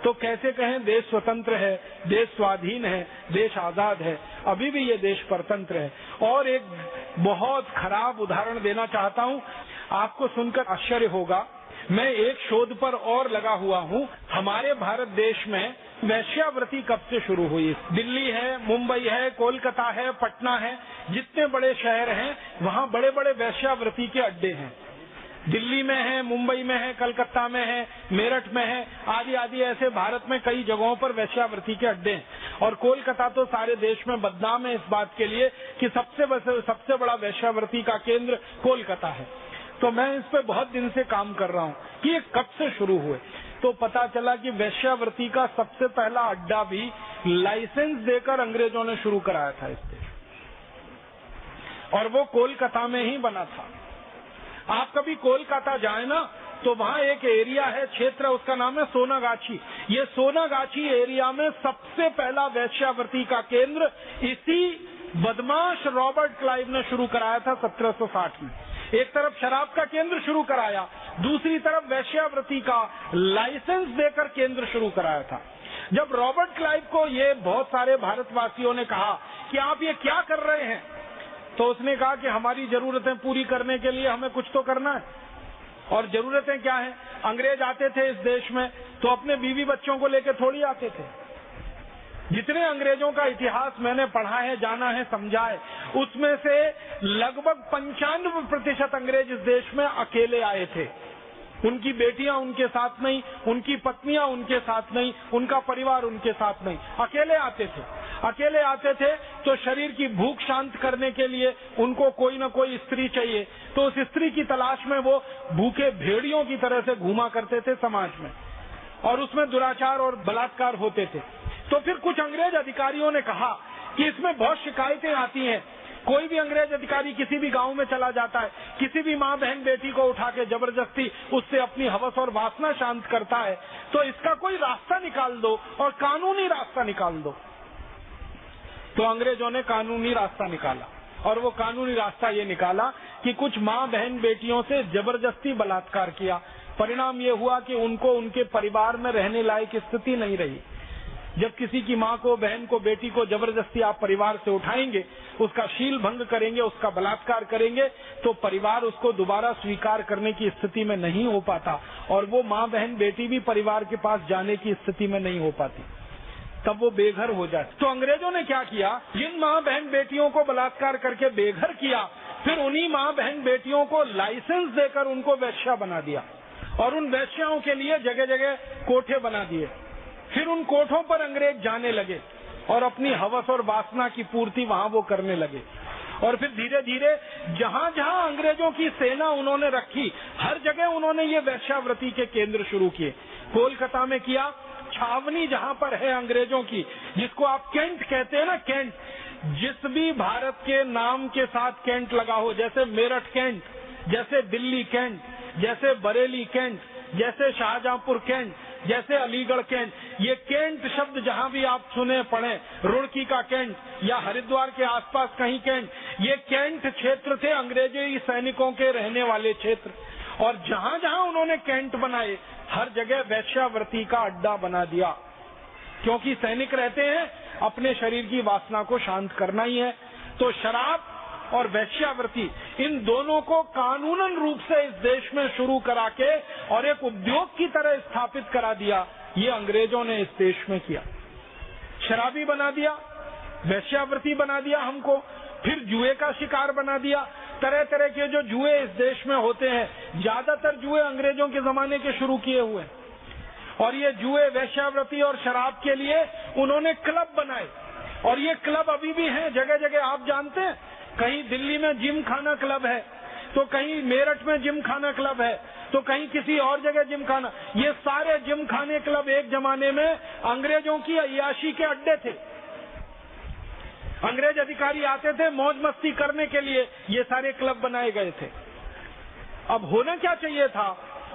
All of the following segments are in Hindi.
तो कैसे कहें देश स्वतंत्र है, देश स्वाधीन है, देश आजाद है? अभी भी ये देश परतंत्र है। और एक बहुत खराब उदाहरण देना चाहता हूँ, आपको सुनकर आश्चर्य होगा। मैं एक शोध पर और लगा हुआ हूँ। हमारे भारत देश में वैश्यावृत्ति कब से शुरू हुई? दिल्ली है, मुंबई है, कोलकाता है, पटना है, जितने बड़े शहर हैं वहाँ बड़े बड़े वैश्यावृत्ति के अड्डे हैं। दिल्ली में है, मुंबई में है, कलकत्ता में है, मेरठ में है, आदि आदि ऐसे भारत में कई जगहों पर वैश्यावृत्ति के अड्डे हैं। और कोलकाता तो सारे देश में बदनाम है इस बात के लिए कि सबसे बड़ा वैश्यावृत्ति का केंद्र कोलकाता है। तो मैं इस पे बहुत दिन से काम कर रहा हूँ कि ये कब से शुरू हुए। तो पता चला कि वैश्यावृत्ति का सबसे पहला अड्डा भी लाइसेंस देकर अंग्रेजों ने शुरू कराया था इस देश, और वो कोलकाता में ही बना था। आप कभी कोलकाता जाए ना तो वहाँ एक एरिया है, क्षेत्र, उसका नाम है सोनागाछी। ये सोनागाछी एरिया में सबसे पहला वैश्यावृत्ति का केंद्र इसी बदमाश रॉबर्ट क्लाइव ने शुरू कराया था 1760 में। एक तरफ शराब का केंद्र शुरू कराया, दूसरी तरफ वैश्यावृत्ति का लाइसेंस देकर केंद्र शुरू कराया था। जब रॉबर्ट क्लाइव को ये बहुत सारे भारतवासियों ने कहा कि आप ये क्या कर रहे हैं, तो उसने कहा कि हमारी जरूरतें पूरी करने के लिए हमें कुछ तो करना है। और जरूरतें क्या है? अंग्रेज आते थे इस देश में तो अपने बीवी बच्चों को लेकर थोड़ी आते थे। जितने अंग्रेजों का इतिहास मैंने पढ़ा है, जाना है, समझा है, उसमें से लगभग 95% अंग्रेज इस देश में अकेले आए थे। उनकी बेटियां उनके साथ नहीं, उनकी पत्नियां उनके साथ नहीं, उनका परिवार उनके साथ नहीं, अकेले आते थे। अकेले आते थे तो शरीर की भूख शांत करने के लिए उनको कोई न कोई स्त्री चाहिए, तो उस स्त्री की तलाश में वो भूखे भेड़ियों की तरह से घूमा करते थे समाज में, और उसमें दुराचार और बलात्कार होते थे। तो फिर कुछ अंग्रेज अधिकारियों ने कहा कि इसमें बहुत शिकायतें आती हैं। कोई भी अंग्रेज अधिकारी किसी भी गांव में चला जाता है, किसी भी माँ बहन बेटी को उठा के जबरदस्ती उससे अपनी हवस और वासना शांत करता है, तो इसका कोई रास्ता निकाल दो और कानूनी रास्ता निकाल दो। तो अंग्रेजों ने कानूनी रास्ता निकाला, और वो कानूनी रास्ता ये निकाला कि कुछ माँ बहन बेटियों से जबरदस्ती बलात्कार किया। परिणाम ये हुआ कि उनको उनके परिवार में रहने लायक स्थिति नहीं रही। जब किसी की माँ को, बहन को, बेटी को जबरदस्ती आप परिवार से उठाएंगे, उसका शील भंग करेंगे, उसका बलात्कार करेंगे, तो परिवार उसको दोबारा स्वीकार करने की स्थिति में नहीं हो पाता, और वो माँ बहन बेटी भी परिवार के पास जाने की स्थिति में नहीं हो पाती, तब वो बेघर हो जाते। तो अंग्रेजों ने क्या किया, जिन माँ बहन बेटियों को बलात्कार करके बेघर किया, फिर उन्हीं माँ बहन बेटियों को लाइसेंस देकर उनको वैश्या बना दिया, और उन वैश्याओं के लिए जगह जगह कोठे बना दिए। फिर उन कोठों पर अंग्रेज जाने लगे और अपनी हवस और वासना की पूर्ति वहां वो करने लगे। और फिर धीरे धीरे जहां जहां अंग्रेजों की सेना उन्होंने रखी, हर जगह उन्होंने ये वैश्यावृत्ति के केंद्र शुरू किए। कोलकाता में किया, छावनी जहां पर है अंग्रेजों की, जिसको आप कैंट कहते हैं ना, कैंट, जिस भी भारत के नाम के साथ कैंट लगा हो, जैसे मेरठ कैंट, जैसे दिल्ली कैंट, जैसे बरेली कैंट, जैसे शाहजहांपुर कैंट, जैसे अलीगढ़ कैंट, ये कैंट शब्द जहां भी आप सुने पढ़े, रुड़की का कैंट या हरिद्वार के आसपास कहीं कैंट, ये कैंट क्षेत्र थे अंग्रेजी सैनिकों के रहने वाले क्षेत्र। और जहां जहां उन्होंने कैंट बनाए, हर जगह वैश्यावृत्ति का अड्डा बना दिया, क्योंकि सैनिक रहते हैं, अपने शरीर की वासना को शांत करना ही है। तो शराब और वैश्यावृत्ति, इन दोनों को कानूनन रूप से इस देश में शुरू करा के और एक उद्योग की तरह स्थापित करा दिया, ये अंग्रेजों ने इस देश में किया। शराबी बना दिया, वैश्यावृत्ति बना दिया हमको, फिर जुए का शिकार बना दिया। तरह तरह के जो जुए इस देश में होते हैं, ज्यादातर जुए अंग्रेजों के जमाने के शुरू किए हुए, और ये जुए, वैश्यावृत्ति और शराब के लिए उन्होंने क्लब बनाए, और ये क्लब अभी भी हैं जगह जगह। आप जानते हैं, कहीं दिल्ली में जिम खाना क्लब है, तो कहीं मेरठ में जिम खाना क्लब है, तो कहीं किसी और जगह जिम खाना। ये सारे जिम खाने क्लब एक जमाने में अंग्रेजों की अय्याशी के अड्डे थे। अंग्रेज अधिकारी आते थे मौज मस्ती करने के लिए, ये सारे क्लब बनाए गए थे। अब होना क्या चाहिए था,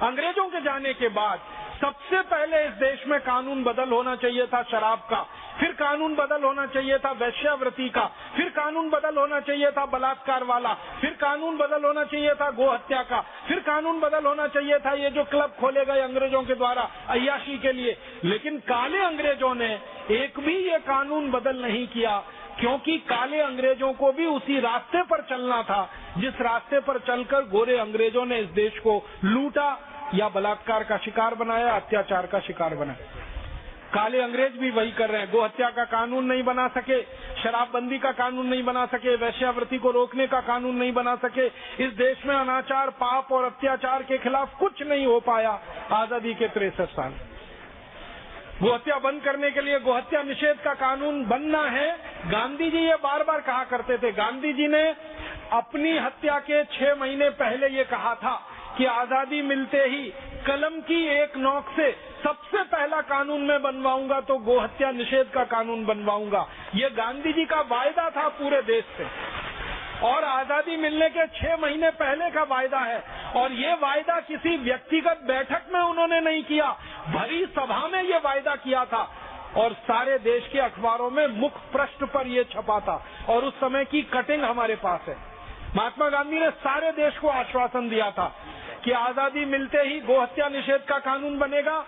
अंग्रेजों के जाने के बाद सबसे पहले इस देश में कानून बदल होना चाहिए था शराब का, फिर कानून बदल होना चाहिए था वैश्यावृत्ति का, फिर कानून बदल होना चाहिए था बलात्कार वाला, फिर कानून बदल होना चाहिए था गोहत्या का, फिर कानून बदल होना चाहिए था ये जो क्लब खोले गए अंग्रेजों के द्वारा अय्याशी के लिए। लेकिन काले अंग्रेजों ने एक भी ये कानून बदल नहीं किया, क्योंकि काले अंग्रेजों को भी उसी रास्ते पर चलना था जिस रास्ते पर चलकर गोरे अंग्रेजों ने इस देश को लूटा या बलात्कार का शिकार बनाया, अत्याचार का शिकार बनाया। काले अंग्रेज भी वही कर रहे हैं। गोहत्या का कानून नहीं बना सके, शराबबंदी का कानून नहीं बना सके, वैश्यावृत्ति को रोकने का कानून नहीं बना सके। इस देश में अनाचार, पाप और अत्याचार के खिलाफ कुछ नहीं हो पाया आजादी के 63 साल। गोहत्या बंद करने के लिए गोहत्या निषेध का कानून बनना है। गांधी जी ये बार बार कहा करते थे। गांधी जी ने अपनी हत्या के 6 महीने पहले ये कहा था कि आजादी मिलते ही कलम की एक नोक से सबसे पहला कानून मैं बनवाऊंगा तो गोहत्या निषेध का कानून बनवाऊंगा। ये गांधी जी का वायदा था पूरे देश से, और आजादी मिलने के 6 महीने पहले का वायदा है। और ये वायदा किसी व्यक्तिगत बैठक में उन्होंने नहीं किया, भरी सभा में ये वायदा किया था और सारे देश के अखबारों में मुख पृष्ठ पर ये छपा था। और उस समय की कटिंग हमारे पास है। महात्मा गांधी ने सारे देश को आश्वासन दिया था कि आजादी मिलते ही गोहत्या निषेध का कानून बनेगा,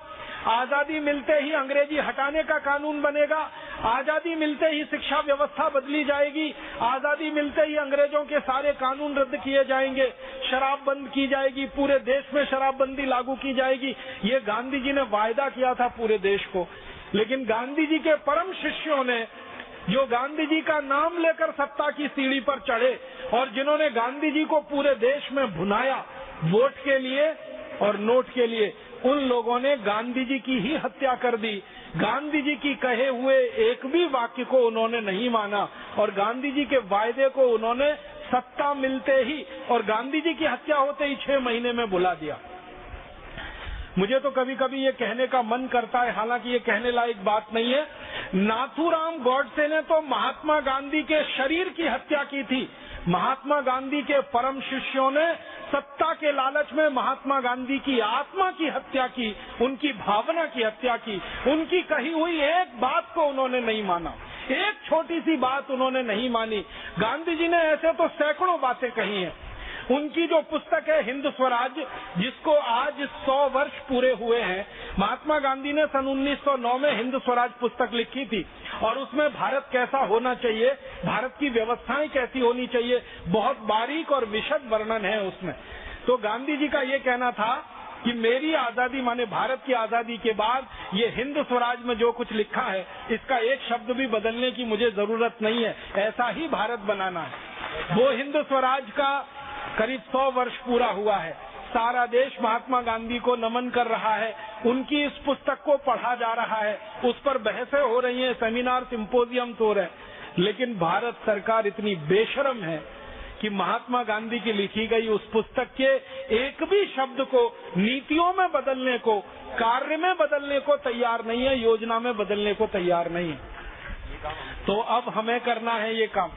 आजादी मिलते ही अंग्रेजी हटाने का कानून बनेगा, आजादी मिलते ही शिक्षा व्यवस्था बदली जाएगी, आजादी मिलते ही अंग्रेजों के सारे कानून रद्द किए जाएंगे, शराब बंद की जाएगी, पूरे देश में शराबबंदी लागू की जाएगी। ये गांधी जी ने वायदा किया था पूरे देश को। लेकिन गांधी जी के परम शिष्यों ने, जो गांधी जी का नाम लेकर सत्ता की सीढ़ी पर चढ़े और जिन्होंने गांधी जी को पूरे देश में भुनाया वोट के लिए और नोट के लिए, उन लोगों ने गांधी जी की ही हत्या कर दी। गांधी जी की कहे हुए एक भी वाक्य को उन्होंने नहीं माना और गांधी जी के वायदे को उन्होंने सत्ता मिलते ही और गांधी जी की हत्या होते ही 6 महीने में भुला दिया। मुझे तो कभी कभी ये कहने का मन करता है, हालांकि ये कहने लायक बात नहीं है, नाथूराम गॉडसे ने तो महात्मा गांधी के शरीर की हत्या की थी। महात्मा गांधी के परम शिष्यों ने सत्ता के लालच में महात्मा गांधी की आत्मा की हत्या की, उनकी भावना की हत्या की। उनकी कही हुई एक बात को उन्होंने नहीं माना, एक छोटी सी बात उन्होंने नहीं मानी। गांधी जी ने ऐसे तो सैकड़ों बातें कही हैं। उनकी जो पुस्तक है हिंद स्वराज, जिसको आज 100 वर्ष पूरे हुए हैं, महात्मा गांधी ने सन 1909 में हिंद स्वराज पुस्तक लिखी थी और उसमें भारत कैसा होना चाहिए, भारत की व्यवस्थाएं कैसी होनी चाहिए, बहुत बारीक और विशद वर्णन है उसमें। तो गांधी जी का ये कहना था कि मेरी आजादी माने भारत की आजादी के बाद ये हिंद स्वराज में जो कुछ लिखा है इसका एक शब्द भी बदलने की मुझे जरूरत नहीं है, ऐसा ही भारत बनाना है। वो हिंद स्वराज का करीब 100 वर्ष पूरा हुआ है। सारा देश महात्मा गांधी को नमन कर रहा है, उनकी इस पुस्तक को पढ़ा जा रहा है, उस पर बहसें हो रही हैं, सेमिनार सिंपोजियम हो रहे हैं। लेकिन भारत सरकार इतनी बेशर्म है कि महात्मा गांधी की लिखी गई उस पुस्तक के एक भी शब्द को नीतियों में बदलने को, कार्य में बदलने को तैयार नहीं है, योजना में बदलने को तैयार नहीं है। तो अब हमें करना है ये काम।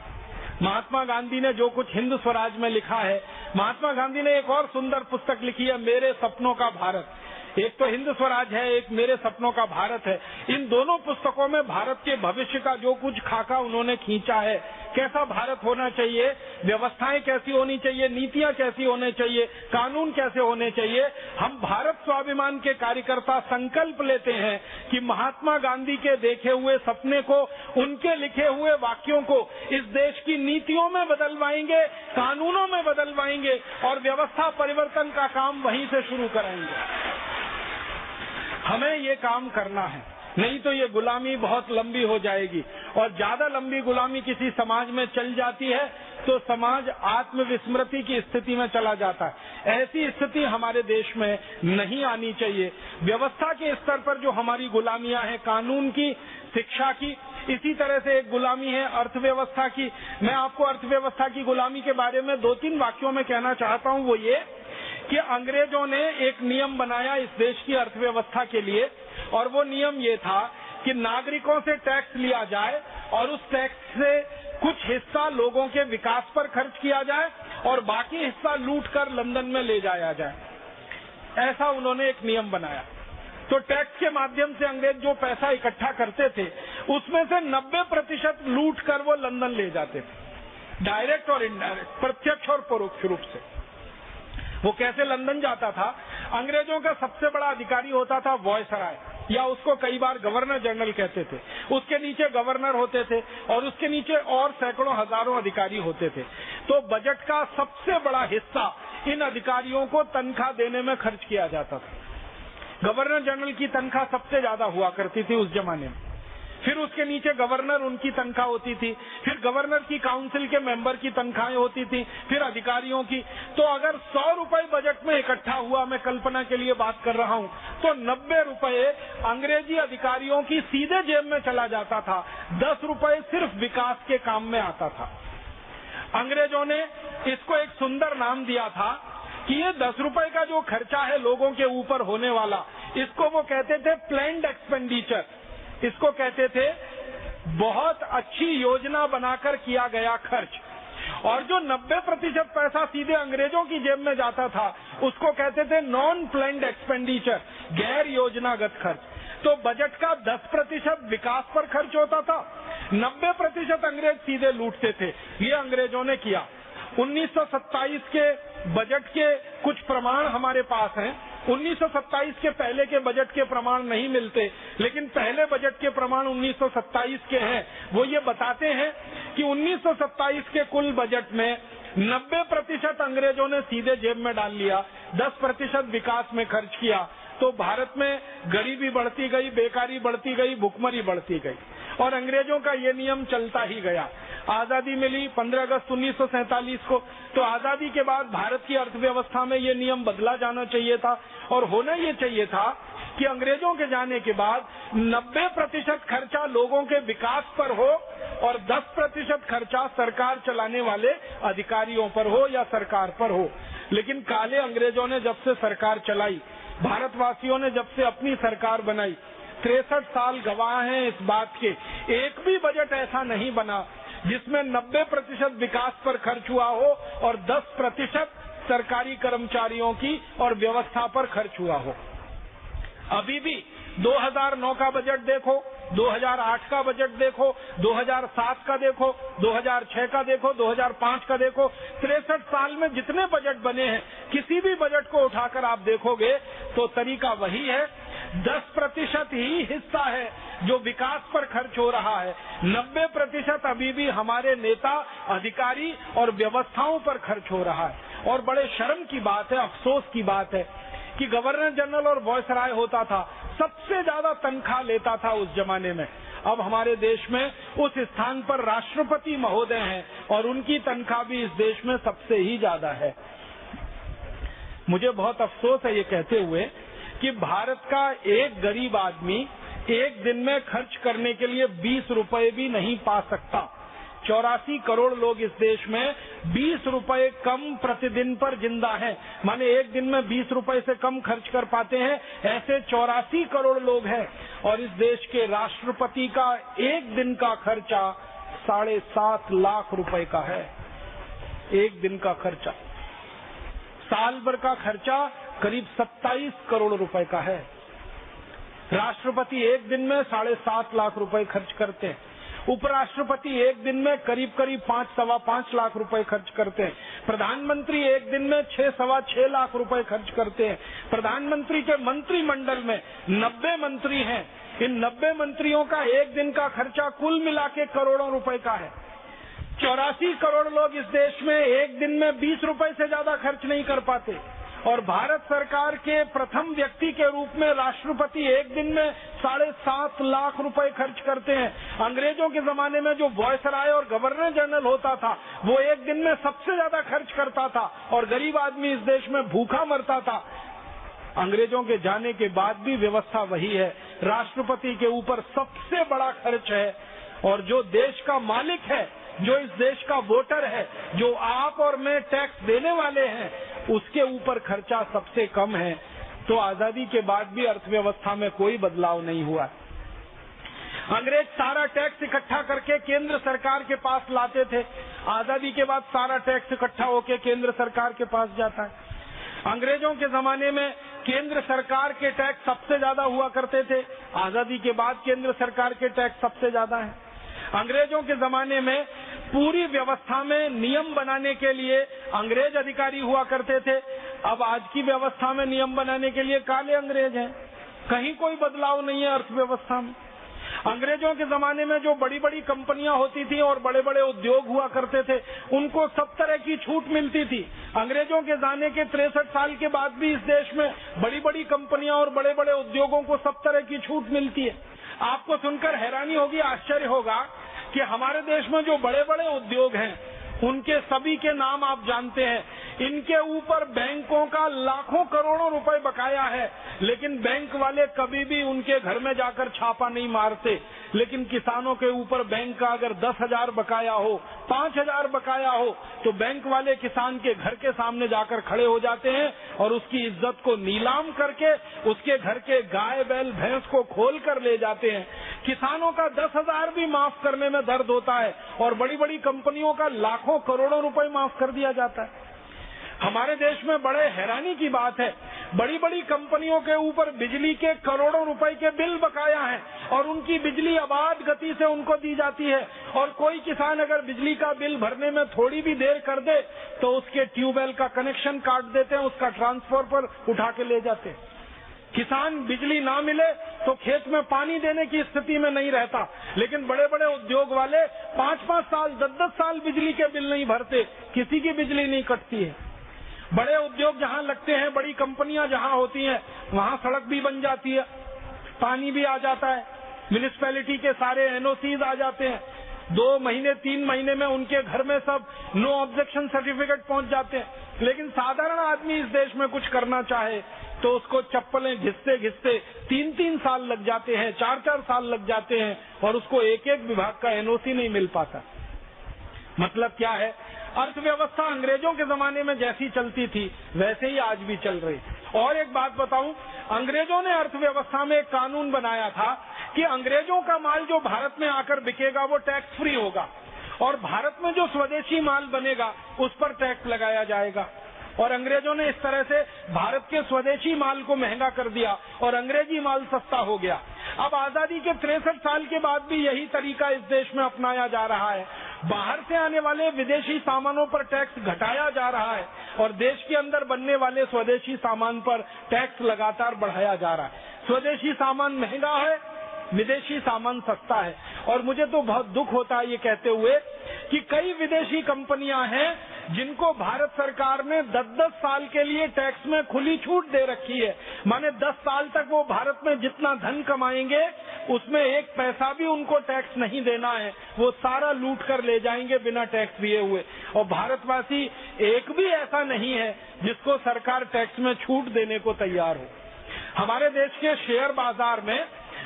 महात्मा गांधी ने जो कुछ हिंद स्वराज में लिखा है, महात्मा गांधी ने एक और सुंदर पुस्तक लिखी है, मेरे सपनों का भारत। एक तो हिंद स्वराज है, एक मेरे सपनों का भारत है। इन दोनों पुस्तकों में भारत के भविष्य का जो कुछ खाका उन्होंने खींचा है, कैसा भारत होना चाहिए, व्यवस्थाएं कैसी होनी चाहिए, नीतियां कैसी होनी चाहिए, कानून कैसे होने चाहिए। हम भारत स्वाभिमान के कार्यकर्ता संकल्प लेते हैं कि महात्मा गांधी के देखे हुए सपने को, उनके लिखे हुए वाक्यों को इस देश की नीतियों में बदलवाएंगे, कानूनों में बदलवाएंगे और व्यवस्था परिवर्तन का काम वहीं से शुरू करेंगे। हमें ये काम करना है, नहीं तो ये गुलामी बहुत लंबी हो जाएगी और ज्यादा लंबी गुलामी किसी समाज में चल जाती है तो समाज आत्मविस्मृति की स्थिति में चला जाता है। ऐसी स्थिति हमारे देश में नहीं आनी चाहिए। व्यवस्था के स्तर पर जो हमारी गुलामियां हैं, कानून की, शिक्षा की, इसी तरह से एक गुलामी है अर्थव्यवस्था की। मैं आपको अर्थव्यवस्था की गुलामी के बारे में 2-3 वाक्यों में कहना चाहता हूं। वो ये कि अंग्रेजों ने एक नियम बनाया इस देश की अर्थव्यवस्था के लिए और वो नियम ये था कि नागरिकों से टैक्स लिया जाए और उस टैक्स से कुछ हिस्सा लोगों के विकास पर खर्च किया जाए और बाकी हिस्सा लूट कर लंदन में ले जाया जाए। ऐसा उन्होंने एक नियम बनाया। तो टैक्स के माध्यम से अंग्रेज जो पैसा इकट्ठा करते थे उसमें से 90% लूट कर वो लंदन ले जाते थे, डायरेक्ट और इनडायरेक्ट, प्रत्यक्ष और परोक्ष रूप से। वो कैसे लंदन जाता था? अंग्रेजों का सबसे बड़ा अधिकारी होता था वायसराय, या उसको कई बार गवर्नर जनरल कहते थे। उसके नीचे गवर्नर होते थे और उसके नीचे और सैकड़ों हजारों अधिकारी होते थे। तो बजट का सबसे बड़ा हिस्सा इन अधिकारियों को तनख्वाह देने में खर्च किया जाता था। गवर्नर जनरल की तनख्वाह सबसे ज्यादा हुआ करती थी उस जमाने में। फिर उसके नीचे गवर्नर, उनकी तनख्वाह होती थी। फिर गवर्नर की काउंसिल के मेंबर की तनख्वाहें होती थी, फिर अधिकारियों की। तो अगर 100 रुपए बजट में इकट्ठा हुआ, मैं कल्पना के लिए बात कर रहा हूं, तो 90 रुपए अंग्रेजी अधिकारियों की सीधे जेब में चला जाता था। 10 रुपए सिर्फ विकास के काम में आता था। अंग्रेजों ने इसको एक सुंदर नाम दिया था कि ये 10 रुपए का जो खर्चा है लोगों के ऊपर होने वाला, इसको वो कहते थे प्लैन्ड एक्सपेंडिचर। इसको कहते थे बहुत अच्छी योजना बनाकर किया गया खर्च। और जो 90% पैसा सीधे अंग्रेजों की जेब में जाता था, उसको कहते थे नॉन प्लैन्ड एक्सपेंडिचर, गैर योजनागत खर्च। तो बजट का 10% विकास पर खर्च होता था, 90% अंग्रेज सीधे लूटते थे। ये अंग्रेजों ने किया। 1927 के बजट के कुछ प्रमाण हमारे पास हैं। 1927 के पहले के बजट के प्रमाण नहीं मिलते, लेकिन पहले बजट के प्रमाण 1927 के हैं। वो ये बताते हैं कि 1927 के कुल बजट में 90% अंग्रेजों ने सीधे जेब में डाल लिया, 10% विकास में खर्च किया। तो भारत में गरीबी बढ़ती गई, बेकारी बढ़ती गई, भुखमरी बढ़ती गई, और अंग्रेजों का ये नियम चलता ही गया। आजादी मिली 15 अगस्त 1947 को, तो आजादी के बाद भारत की अर्थव्यवस्था में ये नियम बदला जाना चाहिए था। और होना ये चाहिए था कि अंग्रेजों के जाने के बाद 90% खर्चा लोगों के विकास पर हो और 10% खर्चा सरकार चलाने वाले अधिकारियों पर हो या सरकार पर हो। लेकिन काले अंग्रेजों ने जब से सरकार चलाई, भारतवासियों ने जब से अपनी सरकार बनाई, 63 साल गवाह हैं इस बात के, एक भी बजट ऐसा नहीं बना जिसमें 90% विकास पर खर्च हुआ हो और 10% सरकारी कर्मचारियों की और व्यवस्था पर खर्च हुआ हो। अभी भी 2009 का बजट देखो, 2008 का बजट देखो, 2007 का देखो, 2006 का देखो, 2005 का देखो, 63 साल में जितने बजट बने हैं, किसी भी बजट को उठाकर आप देखोगे तो तरीका वही है। 10% ही हिस्सा है जो विकास पर खर्च हो रहा है, 90% अभी भी हमारे नेता, अधिकारी और व्यवस्थाओं पर खर्च हो रहा है। और बड़े शर्म की बात है, अफसोस की बात है कि गवर्नर जनरल और वायसराय होता था, सबसे ज्यादा तनख्वाह लेता था उस जमाने में। अब हमारे देश में उस स्थान पर राष्ट्रपति महोदय हैं और उनकी तनख्वाह भी इस देश में सबसे ही ज्यादा है। मुझे बहुत अफसोस है ये कहते हुए कि भारत का एक गरीब आदमी एक दिन में खर्च करने के लिए 20 रुपए भी नहीं पा सकता। 84 करोड़ लोग इस देश में 20 रुपए कम प्रतिदिन पर जिंदा हैं, माने एक दिन में 20 रुपए से कम खर्च कर पाते हैं, ऐसे 84 करोड़ लोग हैं। और इस देश के राष्ट्रपति का एक दिन का खर्चा 7.5 लाख रुपए का है। एक दिन का खर्चा, साल भर का खर्चा करीब 27 करोड़ रुपए का है। राष्ट्रपति एक दिन में 7.5 लाख रुपए खर्च करते हैं। उपराष्ट्रपति एक दिन में करीब 5-5.25 लाख रुपए खर्च करते हैं। प्रधानमंत्री एक दिन में 6-6.25 लाख रुपए खर्च करते हैं। प्रधानमंत्री के मंत्रिमंडल में 90 मंत्री हैं। इन 90 मंत्रियों का एक दिन का खर्चा कुल मिला के करोड़ों रुपए का है। 84 करोड़ लोग इस देश में एक दिन में 20 रुपए से ज्यादा खर्च नहीं कर पाते। और भारत सरकार के प्रथम व्यक्ति के रूप में राष्ट्रपति एक दिन में 7.5 लाख रुपए खर्च करते हैं। अंग्रेजों के जमाने में जो वायसराय और गवर्नर जनरल होता था, वो एक दिन में सबसे ज्यादा खर्च करता था और गरीब आदमी इस देश में भूखा मरता था। अंग्रेजों के जाने के बाद भी व्यवस्था वही है। राष्ट्रपति के ऊपर सबसे बड़ा खर्च है और जो देश का मालिक है, जो इस देश का वोटर है, जो आप और मैं टैक्स देने वाले हैं, उसके ऊपर खर्चा सबसे कम है। तो आजादी के बाद भी अर्थव्यवस्था में कोई बदलाव नहीं हुआ। अंग्रेज सारा टैक्स इकट्ठा करके केंद्र सरकार के पास लाते थे। आजादी के बाद सारा टैक्स इकट्ठा होकर केंद्र सरकार के पास जाता है। अंग्रेजों के जमाने में केंद्र सरकार के टैक्स सबसे ज्यादा हुआ करते थे। आजादी के बाद केंद्र सरकार के टैक्स सबसे ज्यादा हैं। अंग्रेजों के जमाने में पूरी व्यवस्था में नियम बनाने के लिए अंग्रेज अधिकारी हुआ करते थे। अब आज की व्यवस्था में नियम बनाने के लिए काले अंग्रेज हैं। कहीं कोई बदलाव नहीं है अर्थव्यवस्था में। अंग्रेजों के जमाने में जो बड़ी बड़ी कंपनियां होती थी और बड़े बड़े उद्योग हुआ करते थे, उनको सब तरह की छूट मिलती थी। अंग्रेजों के जाने के 63 साल के बाद भी इस देश में बड़ी बड़ी कंपनियां और बड़े बड़े उद्योगों को सब तरह की छूट मिलती है। आपको सुनकर हैरानी होगी, आश्चर्य होगा कि हमारे देश में जो बड़े बड़े उद्योग हैं, उनके सभी के नाम आप जानते हैं। इनके ऊपर बैंकों का लाखों करोड़ों रुपए बकाया है, लेकिन बैंक वाले कभी भी उनके घर में जाकर छापा नहीं मारते। लेकिन किसानों के ऊपर बैंक का अगर 10,000 बकाया हो, 5,000 बकाया हो, तो बैंक वाले किसान के घर के सामने जाकर खड़े हो जाते हैं और उसकी इज्जत को नीलाम करके उसके घर के गाय बैल भैंस को खोल कर ले जाते हैं। किसानों का 10,000 भी माफ करने में दर्द होता है और बड़ी बड़ी कंपनियों का लाखों करोड़ों रुपए माफ कर दिया जाता है। हमारे देश में बड़े हैरानी की बात है, बड़ी बड़ी कंपनियों के ऊपर बिजली के करोड़ों रुपए के बिल बकाया हैं और उनकी बिजली अबाध गति से उनको दी जाती है। और कोई किसान अगर बिजली का बिल भरने में थोड़ी भी देर कर दे तो उसके ट्यूबवेल का कनेक्शन काट देते हैं, उसका ट्रांसफर पर उठा के ले जाते हैं। किसान बिजली ना मिले तो खेत में पानी देने की स्थिति में नहीं रहता, लेकिन बड़े बड़े उद्योग वाले 5-5 साल 10-10 साल बिजली के बिल नहीं भरते, किसी की बिजली नहीं कटती है। बड़े उद्योग जहाँ लगते हैं, बड़ी कंपनियां जहाँ होती हैं, वहाँ सड़क भी बन जाती है, पानी भी आ जाता है, म्युनिसिपैलिटी के सारे एनओसीज आ जाते हैं। 2 महीने 3 महीने में उनके घर में सब नो ऑब्जेक्शन सर्टिफिकेट पहुंच जाते हैं। लेकिन साधारण आदमी इस देश में कुछ करना चाहे तो उसको चप्पलें घिसते घिसते 3-3 साल लग जाते हैं, 4-4 साल लग जाते हैं और उसको एक-एक विभाग का एनओसी नहीं मिल पाता। मतलब क्या है, अर्थव्यवस्था अंग्रेजों के जमाने में जैसी चलती थी वैसे ही आज भी चल रही। और एक बात बताऊं, अंग्रेजों ने अर्थव्यवस्था में एक कानून बनाया था कि अंग्रेजों का माल जो भारत में आकर बिकेगा वो टैक्स फ्री होगा और भारत में जो स्वदेशी माल बनेगा उस पर टैक्स लगाया जाएगा। और अंग्रेजों ने इस तरह से भारत के स्वदेशी माल को महंगा कर दिया और अंग्रेजी माल सस्ता हो गया। अब आजादी के 63 साल के बाद भी यही तरीका इस देश में अपनाया जा रहा है। बाहर से आने वाले विदेशी सामानों पर टैक्स घटाया जा रहा है और देश के अंदर बनने वाले स्वदेशी सामान पर टैक्स लगातार बढ़ाया जा रहा है। स्वदेशी सामान महंगा है, विदेशी सामान सस्ता है। और मुझे तो बहुत दुख होता है ये कहते हुए कि कई विदेशी कंपनियां हैं जिनको भारत सरकार ने 10-10 साल के लिए टैक्स में खुली छूट दे रखी है। माने 10 साल तक वो भारत में जितना धन कमाएंगे उसमें एक पैसा भी उनको टैक्स नहीं देना है, वो सारा लूट कर ले जाएंगे बिना टैक्स दिए हुए। और भारतवासी एक भी ऐसा नहीं है जिसको सरकार टैक्स में छूट देने को तैयार हो। हमारे देश के शेयर बाजार में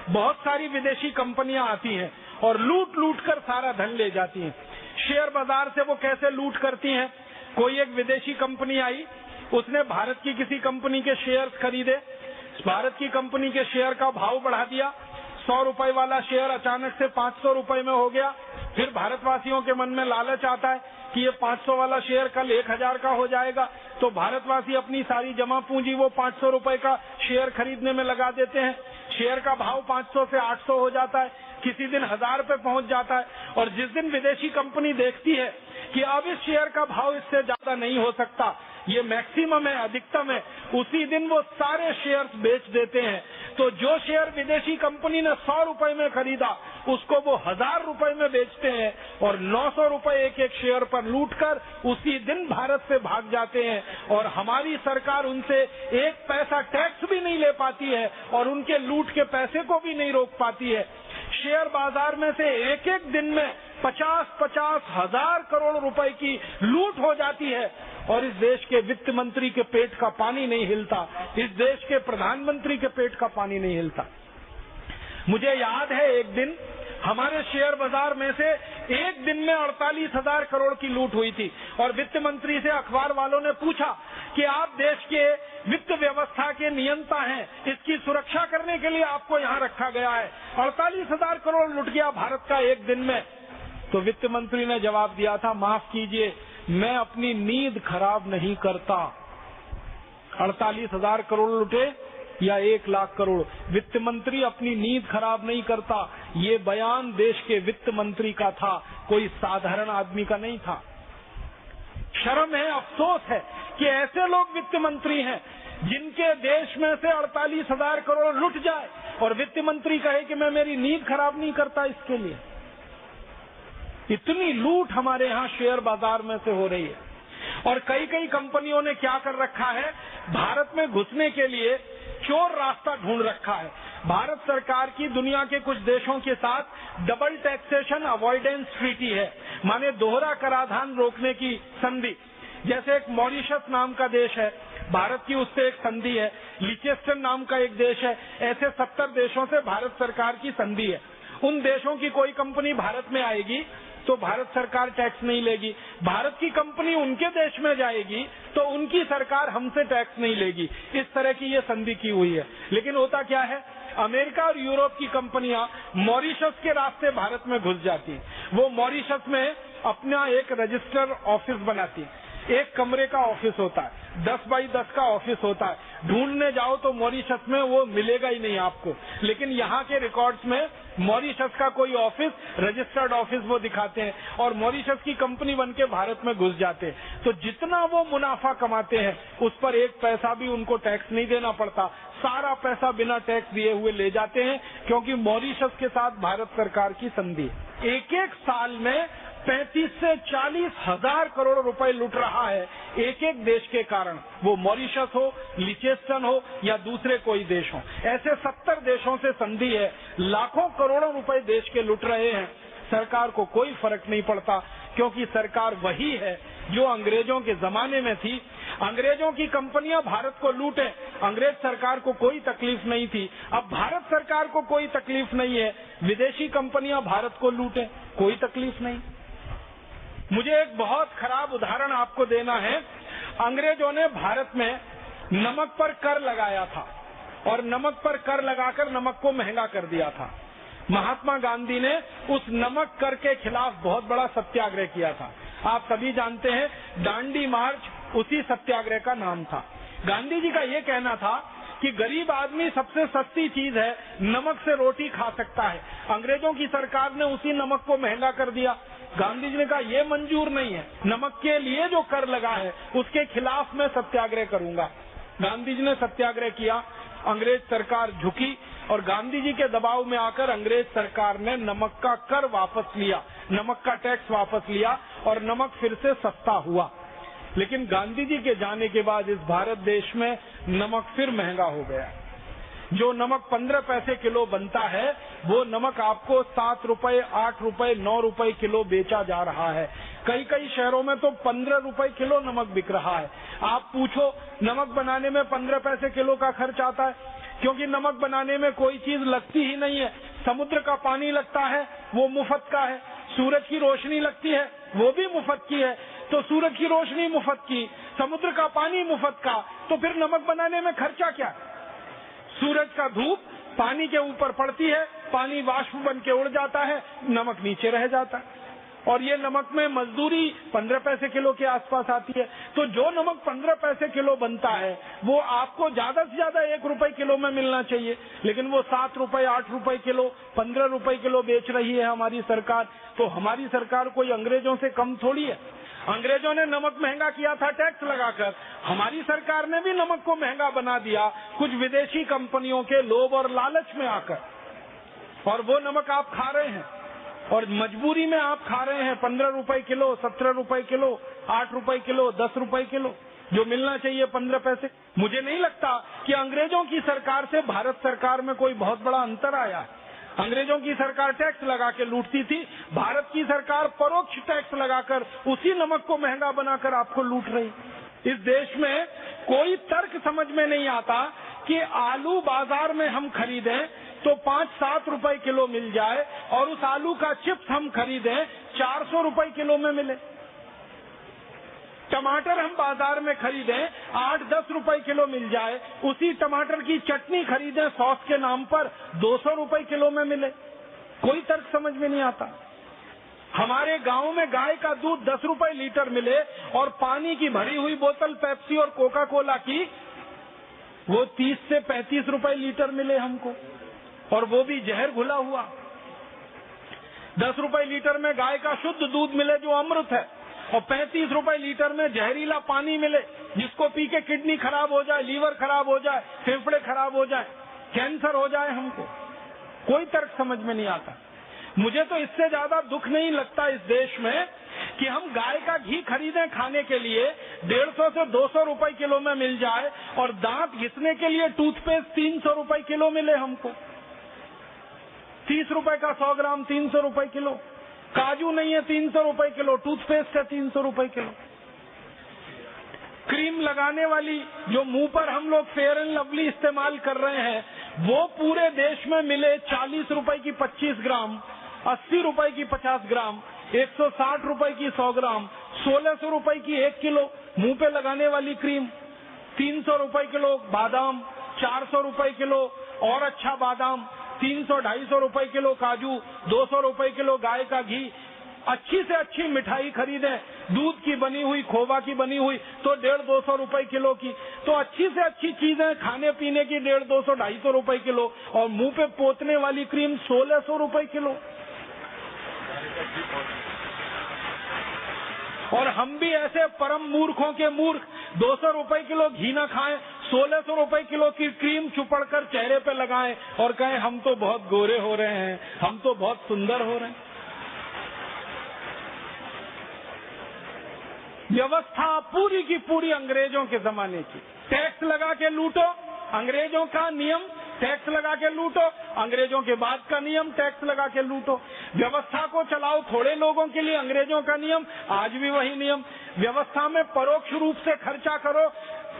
बहुत सारी विदेशी कंपनियां आती हैं और लूट लूट कर सारा धन ले जाती हैं। शेयर बाजार से वो कैसे लूट करती हैं, कोई एक विदेशी कंपनी आई, उसने भारत की किसी कंपनी के शेयर्स खरीदे, भारत की कंपनी के शेयर का भाव बढ़ा दिया, 100 रुपए वाला शेयर अचानक से 500 रुपए में हो गया। फिर भारतवासियों के मन में लालच आता है कि ये 500 वाला शेयर कल 1000 का हो जाएगा, तो भारतवासी अपनी सारी जमा पूंजी वो 500 रुपए का शेयर खरीदने में लगा देते हैं। शेयर का भाव 500 से 800 हो जाता है, किसी दिन 1000 पे पहुंच जाता है। और जिस दिन विदेशी कंपनी देखती है कि अब इस शेयर का भाव इससे ज्यादा नहीं हो सकता, ये मैक्सिमम है, अधिकतम है, उसी दिन वो सारे शेयर्स बेच देते हैं। तो जो शेयर विदेशी कंपनी ने 100 रुपए में खरीदा उसको वो 1000 रुपए में बेचते हैं और 900 रुपए एक एक शेयर पर लूटकर उसी दिन भारत से भाग जाते हैं। और हमारी सरकार उनसे एक पैसा टैक्स भी नहीं ले पाती है और उनके लूट के पैसे को भी नहीं रोक पाती है। शेयर बाजार में से एक एक दिन में 50-50 हजार करोड़ रुपए की लूट हो जाती है और इस देश के वित्त मंत्री के पेट का पानी नहीं हिलता, इस देश के प्रधानमंत्री के पेट का पानी नहीं हिलता। मुझे याद है एक दिन हमारे शेयर बाजार में से एक दिन में 48,000 करोड़ की लूट हुई थी और वित्त मंत्री से अखबार वालों ने पूछा कि आप देश के वित्त व्यवस्था के नियंता हैं, इसकी सुरक्षा करने के लिए आपको यहाँ रखा गया है, 48,000 करोड़ लुट गया भारत का एक दिन में। तो वित्त मंत्री ने जवाब दिया था, माफ कीजिए, मैं अपनी नींद खराब नहीं करता, 48,000 करोड़ लुटे या 1 लाख करोड़। वित्त मंत्री अपनी नींद खराब नहीं करता। ये बयान देश के वित्त मंत्री का था, कोई साधारण आदमी का नहीं था। शर्म है, अफसोस है कि ऐसे लोग वित्त मंत्री हैं जिनके देश में से 48,000 करोड़ लुट जाए और वित्त मंत्री कहे कि मैं मेरी नींद खराब नहीं करता इसके लिए। इतनी लूट हमारे यहाँ शेयर बाजार में से हो रही है। और कई कई कंपनियों ने क्या कर रखा है, भारत में घुसने के लिए चोर रास्ता ढूंढ रखा है। भारत सरकार की दुनिया के कुछ देशों के साथ डबल टैक्सेशन अवॉइडेंस ट्रीटी है, माने दोहरा कराधान रोकने की संधि। जैसे एक मॉरिशस नाम का देश है, भारत की उससे एक संधि है। लिचेस्टन नाम का एक देश है। ऐसे 70 देशों से भारत सरकार की संधि है। उन देशों की कोई कंपनी भारत में आएगी तो भारत सरकार टैक्स नहीं लेगी। भारत की कंपनी उनके देश में जाएगी तो उनकी सरकार हमसे टैक्स नहीं लेगी। इस तरह की ये संधि की हुई है। लेकिन होता क्या है, अमेरिका और यूरोप की कंपनियां मॉरिशस के रास्ते भारत में घुस जाती। वो मॉरिशस में अपना एक रजिस्टर ऑफिस बनाती। एक कमरे का ऑफिस होता है, 10 बाई 10 का ऑफिस होता है। ढूंढने जाओ तो मॉरिशस में वो मिलेगा ही नहीं आपको। लेकिन यहाँ के रिकॉर्ड्स में मॉरिशस का कोई ऑफिस, रजिस्टर्ड ऑफिस वो दिखाते हैं और मॉरिशस की कंपनी बन के भारत में घुस जाते हैं। तो जितना वो मुनाफा कमाते हैं उस पर 1 पैसा भी उनको टैक्स नहीं देना पड़ता। सारा पैसा बिना टैक्स दिए हुए ले जाते हैं, क्योंकि मॉरिशस के साथ भारत सरकार की संधि। एक एक साल में 35 से 40 हजार करोड़ रुपए लुट रहा है एक एक देश के कारण, वो मॉरिशस हो, लिचेस्टन हो या दूसरे कोई देश हो। ऐसे 70 देशों से संधि है, लाखों करोड़ों रुपए देश के लुट रहे हैं। सरकार को कोई फर्क नहीं पड़ता, क्योंकि सरकार वही है जो अंग्रेजों के जमाने में थी। अंग्रेजों की कंपनियां भारत को लूटे, अंग्रेज सरकार को कोई तकलीफ नहीं थी। अब भारत सरकार को कोई तकलीफ नहीं है, विदेशी कंपनियां भारत को लूटे, कोई तकलीफ नहीं। मुझे एक बहुत खराब उदाहरण आपको देना है। अंग्रेजों ने भारत में नमक पर कर लगाया था और नमक पर कर लगाकर नमक को महंगा कर दिया था। महात्मा गांधी ने उस नमक कर के खिलाफ बहुत बड़ा सत्याग्रह किया था। आप सभी जानते हैं, दांडी मार्च उसी सत्याग्रह का नाम था। गांधी जी का ये कहना था कि गरीब आदमी सबसे सस्ती चीज है, नमक से रोटी खा सकता है। अंग्रेजों की सरकार ने उसी नमक को महंगा कर दिया। गांधी जी ने कहा ये मंजूर नहीं है, नमक के लिए जो कर लगा है उसके खिलाफ मैं सत्याग्रह करूंगा। गांधी जी ने सत्याग्रह किया, अंग्रेज सरकार झुकी और गांधी जी के दबाव में आकर अंग्रेज सरकार ने नमक का कर वापस लिया, नमक का टैक्स वापस लिया और नमक फिर से सस्ता हुआ। लेकिन गांधी जी के जाने के बाद इस भारत देश में नमक फिर महंगा हो गया। जो नमक 15 पैसे किलो बनता है वो नमक आपको 7 रुपए, 8 रुपए, 9 रुपए किलो बेचा जा रहा है। कई कई शहरों में तो 15 रुपए किलो नमक बिक रहा है। आप पूछो, नमक बनाने में 15 पैसे किलो का खर्च आता है, क्योंकि नमक बनाने में कोई चीज लगती ही नहीं है। समुद्र का पानी लगता है, वो मुफ्त का है। सूरज की रोशनी लगती है, वो भी मुफ्त की है। तो सूरज की रोशनी मुफ्त की, समुद्र का पानी मुफ्त का, तो फिर नमक बनाने में खर्चा क्या? सूरज का धूप पानी के ऊपर पड़ती है, पानी वाष्प बन के उड़ जाता है, नमक नीचे रह जाता है। और ये नमक में मजदूरी 15 पैसे किलो के आसपास आती है। तो जो नमक 15 पैसे किलो बनता है वो आपको ज्यादा से ज्यादा 1 रुपए किलो में मिलना चाहिए, लेकिन वो 7 रुपए, 8 रुपए किलो, 15 रुपए किलो बेच रही है हमारी सरकार। तो हमारी सरकार कोई अंग्रेजों से कम थोड़ी है। अंग्रेजों ने नमक महंगा किया था टैक्स लगाकर, हमारी सरकार ने भी नमक को महंगा बना दिया कुछ विदेशी कंपनियों के लोभ और लालच में आकर। और वो नमक आप खा रहे हैं और मजबूरी में आप खा रहे हैं। 15 रुपए किलो, 17 रुपए किलो, 8 रुपए किलो, 10 रुपए किलो, जो मिलना चाहिए 15 पैसे। मुझे नहीं लगता कि अंग्रेजों की सरकार से भारत सरकार में कोई बहुत बड़ा अंतर आया है। अंग्रेजों की सरकार टैक्स लगा के लूटती थी, भारत की सरकार परोक्ष टैक्स लगाकर उसी नमक को महंगा बनाकर आपको लूट रही। इस देश में कोई तर्क समझ में नहीं आता कि आलू बाजार में हम खरीदें तो 5-7 रुपए किलो मिल जाए और उस आलू का चिप्स हम खरीदें 400 रुपए किलो में मिले। टमाटर हम बाजार में खरीदें 8-10 रुपए किलो मिल जाए, उसी टमाटर की चटनी खरीदें सॉस के नाम पर 200 रुपए किलो में मिले। कोई तर्क समझ में नहीं आता। हमारे गांव में गाय का दूध 10 रुपए लीटर मिले और पानी की भरी हुई बोतल पेप्सी और कोका कोला की वो 30 से 35 रुपए लीटर मिले हमको, और वो भी जहर घुला हुआ। 10 रुपए लीटर में गाय का शुद्ध दूध मिले जो अमृत है, और 35 रुपए लीटर में जहरीला पानी मिले जिसको पी के किडनी खराब हो जाए, लीवर खराब हो जाए, फेफड़े खराब हो जाए, कैंसर हो जाए। हमको कोई तर्क समझ में नहीं आता। मुझे तो इससे ज्यादा दुख नहीं लगता इस देश में कि हम गाय का घी खरीदें खाने के लिए 150 से 200 रुपए किलो में मिल जाए, और दांत घिसने के लिए टूथपेस्ट 300 रुपए किलो मिले हमको। 30 रुपए का 100 ग्राम 300 रुपए किलो। काजू नहीं है 300 रुपए किलो, टूथपेस्ट है 300 रुपए किलो। क्रीम लगाने वाली जो मुंह पर हम लोग फेयर एंड लवली इस्तेमाल कर रहे हैं, वो पूरे देश में मिले 40 रुपए की 25 ग्राम, 80 रुपए की 50 ग्राम, 160 रुपए की 100 ग्राम, 1600 रुपए की 1 किलो मुंह पे लगाने वाली क्रीम, 300 रुपए किलो बादाम, 400 रुपए किलो और अच्छा बादाम, 300-250 रुपए किलो काजू, 200 रुपए किलो गाय का घी। अच्छी से अच्छी मिठाई खरीदें, दूध की बनी हुई, खोवा की बनी हुई तो 150-200 रुपए किलो की। तो अच्छी से अच्छी चीजें खाने पीने की 150-250 रुपए किलो, और मुंह पे पोतने वाली क्रीम 1600 रुपए किलो। और हम भी ऐसे परम मूर्खों के मूर्ख 200 रुपए किलो घी ना खाएं, 1600 रुपए किलो की क्रीम चुपड़ कर चेहरे पे लगाएं और कहें हम तो बहुत गोरे हो रहे हैं, हम तो बहुत सुंदर हो रहे हैं। व्यवस्था पूरी की पूरी अंग्रेजों के जमाने की। टैक्स लगा के लूटो, अंग्रेजों का नियम, टैक्स लगा के लूटो, अंग्रेजों के बाद का नियम, टैक्स लगा के लूटो। व्यवस्था को चलाओ थोड़े लोगों के लिए, अंग्रेजों का नियम, आज भी वही नियम। व्यवस्था में परोक्ष रूप से खर्चा करो,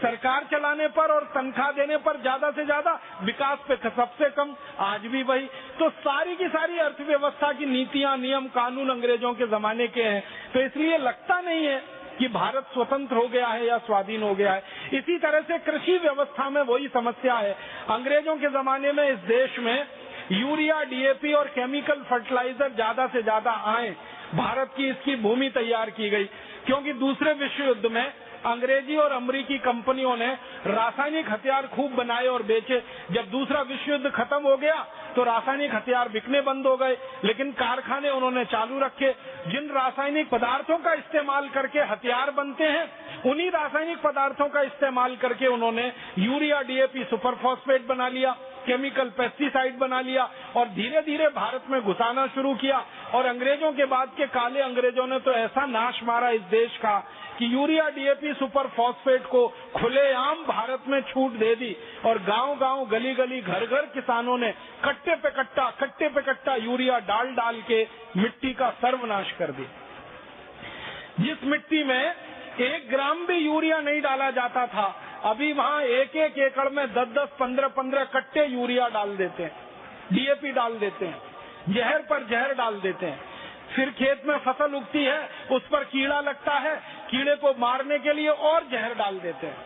सरकार चलाने पर और तनख्वाह देने पर ज्यादा से ज्यादा, विकास पे सबसे कम, आज भी वही। तो सारी की सारी अर्थव्यवस्था की नीतियां, नियम, कानून अंग्रेजों के जमाने के हैं। तो इसलिए लगता नहीं है कि भारत स्वतंत्र हो गया है या स्वाधीन हो गया है। इसी तरह से कृषि व्यवस्था में वही समस्या है। अंग्रेजों के जमाने में इस देश में यूरिया, डीएपी और केमिकल फर्टिलाइजर ज्यादा से ज्यादा आए, भारत की इसकी भूमि तैयार की गई, क्योंकि दूसरे विश्व युद्ध में अंग्रेजी और अमरीकी कंपनियों ने रासायनिक हथियार खूब बनाए और बेचे। जब दूसरा विश्व युद्ध खत्म हो गया तो रासायनिक हथियार बिकने बंद हो गए, लेकिन कारखाने उन्होंने चालू रखे। जिन रासायनिक पदार्थों का इस्तेमाल करके हथियार बनते हैं, उन्हीं रासायनिक पदार्थों का इस्तेमाल करके उन्होंने यूरिया, डीएपी, सुपर फॉस्फेट बना लिया, केमिकल पेस्टिसाइड बना लिया, और धीरे धीरे भारत में घुसाना शुरू किया। और अंग्रेजों के बाद के काले अंग्रेजों ने तो ऐसा नाश मारा इस देश का कि यूरिया, डीएपी, सुपर फॉस्फेट को खुलेआम भारत में छूट दे दी, और गांव-गांव, गली-गली, घर-घर किसानों ने कट्टे पे कट्टा यूरिया डाल डाल के मिट्टी का सर्वनाश कर दिया। जिस मिट्टी में 1 ग्राम भी यूरिया नहीं डाला जाता था, अभी वहाँ 1-1 एकड़ में 10-10, 15-15 कट्टे यूरिया डाल देते हैं, डीएपी डाल देते हैं, जहर पर जहर डाल देते हैं। फिर खेत में फसल उगती है, उस पर कीड़ा लगता है, कीड़े को मारने के लिए और जहर डाल देते हैं।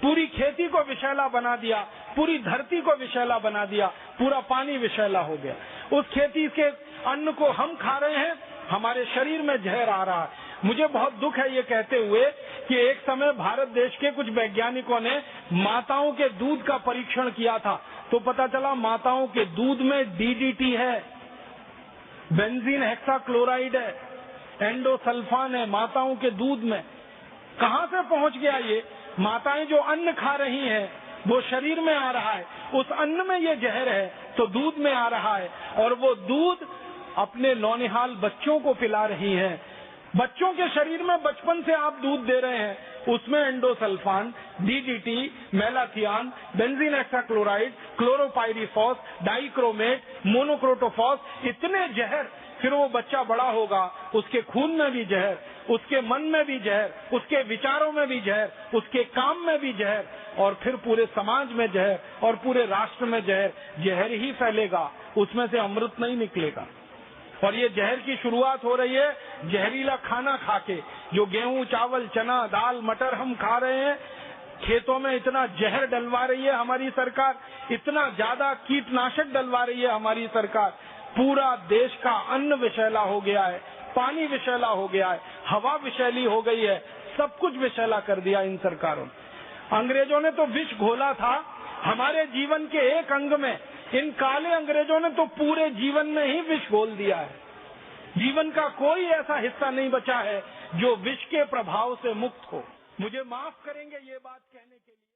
पूरी खेती को विषैला बना दिया, पूरी धरती को विषैला बना दिया, पूरा पानी विषैला हो गया। उस खेती के अन्न को हम खा रहे हैं, हमारे शरीर में जहर आ रहा है। मुझे बहुत दुख है ये कहते हुए कि एक समय भारत देश के कुछ वैज्ञानिकों ने माताओं के दूध का परीक्षण किया था, तो पता चला माताओं के दूध में डीडीटी है, बेंजीन हेक्साक्लोराइड है, एंडोसल्फान है माताओं के दूध में। कहां से पहुंच गया ये? माताएं जो अन्न खा रही हैं वो शरीर में आ रहा है, उस अन्न में ये जहर है तो दूध में आ रहा है, और वो दूध अपने नौनिहाल बच्चों को पिला रही हैं। बच्चों के शरीर में बचपन से आप दूध दे रहे हैं, उसमें endosulfan, DDT, malathion, benzene hexachloride, chlorpyrifos, dichromate, monocrotophos, इतने जहर। फिर वो बच्चा बड़ा होगा, उसके खून में भी जहर, उसके मन में भी जहर, उसके विचारों में भी जहर, उसके काम में भी जहर, और फिर पूरे समाज में जहर और पूरे राष्ट्र में जहर। जहर ही फैलेगा, उसमें से अमृत नहीं निकलेगा। और ये जहर की शुरुआत हो रही है जहरीला खाना खाके। जो गेहूं, चावल, चना, दाल, मटर हम खा रहे हैं, खेतों में इतना जहर डलवा रही है हमारी सरकार, इतना ज्यादा कीटनाशक डलवा रही है हमारी सरकार। पूरा देश का अन्न विषैला हो गया है, पानी विषैला हो गया है, हवा विषैली हो गई है, सब कुछ विषैला कर दिया इन सरकारों ने। अंग्रेजों ने तो विष घोला था हमारे जीवन के एक अंग में, इन काले अंग्रेजों ने तो पूरे जीवन में ही विष घोल दिया है। जीवन का कोई ऐसा हिस्सा नहीं बचा है जो विष के प्रभाव से मुक्त हो। मुझे माफ करेंगे ये बात कहने के लिए।